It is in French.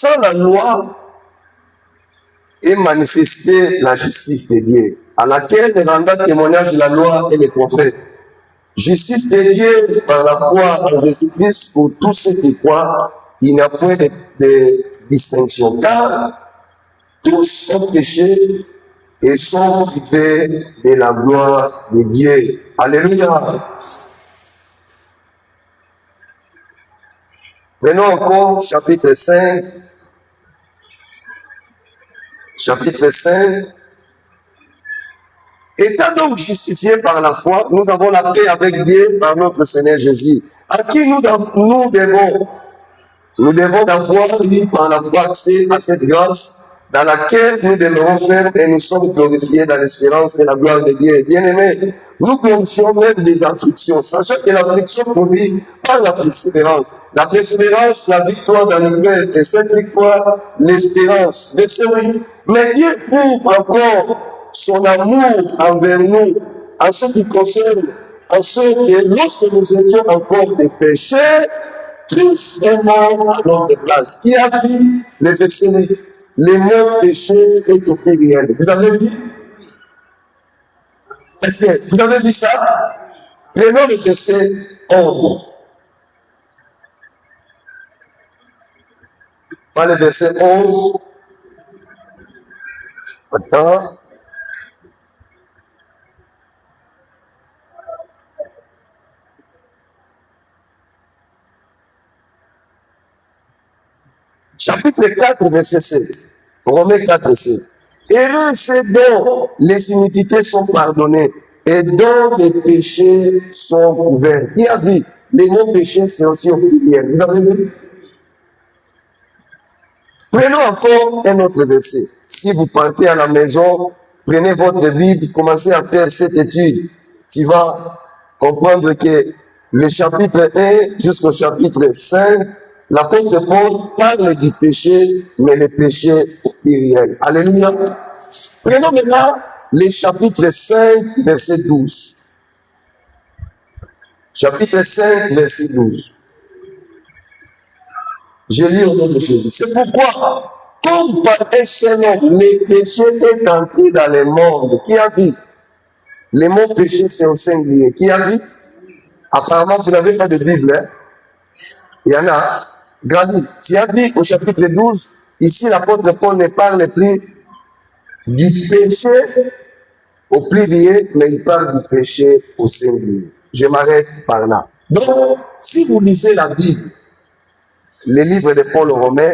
sans la loi est manifestée la justice de Dieu, à laquelle rendra témoignage la loi et les prophètes. Justice de Dieu par la foi en Jésus-Christ pour tous ceux qui croient. Il n'y a point de distinction, car tous ont péché et sont privés de la gloire de Dieu. Alléluia. Prenons encore chapitre 5. Chapitre 5. Étant donc justifiés par la foi, nous avons la paix avec Dieu par notre Seigneur Jésus, à qui nous devons d'avoir eu par la foi accès à cette grâce dans laquelle nous demeurons faire et nous sommes glorifiés dans l'espérance et la gloire de Dieu. Bien-aimés, nous glorifions même des afflictions, sachant que l'affliction produit par la persévérance. La persévérance, la victoire dans le cœur, et cette victoire, l'espérance. Verset 8. Mais Dieu prouve encore son amour envers nous, en ce qui concerne, en ce que lorsque nous étions encore des péchés, Christ est mort à notre place. Qui a dit le verset 8? Le mot péché est au pluriel. Vous avez vu? Est-ce que vous avez vu ça? Prenons le verset 11. Pas le verset 11. Attends. Chapitre 4, verset 7. Romains 4, 7. Heureux c'est dont les iniquités sont pardonnées et dont les péchés sont couverts. Qui a dit? Les non-péchés, c'est aussi au pluriel. Vous avez vu? Prenons encore un autre verset. Si vous partez à la maison, prenez votre Bible, commencez à faire cette étude. Tu vas comprendre que le chapitre 1 jusqu'au chapitre 5, l'apôtre Paul parle du péché, mais le péché au pluriel. Alléluia. Prenons maintenant le chapitre 5, verset 12. Chapitre 5, verset 12. Je lis au nom de Jésus. C'est pourquoi, comme par un seul homme, le péché est entré dans le monde. Qui a vu? Le mot péché, c'est au singulier. Qui a vu? Apparemment, vous n'avez pas de Bible. Hein? Il y en a. Grandi. Tu as vu au chapitre 12, ici l'apôtre Paul ne parle plus du péché au pluriel, mais il parle du péché au singulier. Je m'arrête par là. Donc, si vous lisez la Bible, les livres de Paul aux Romains,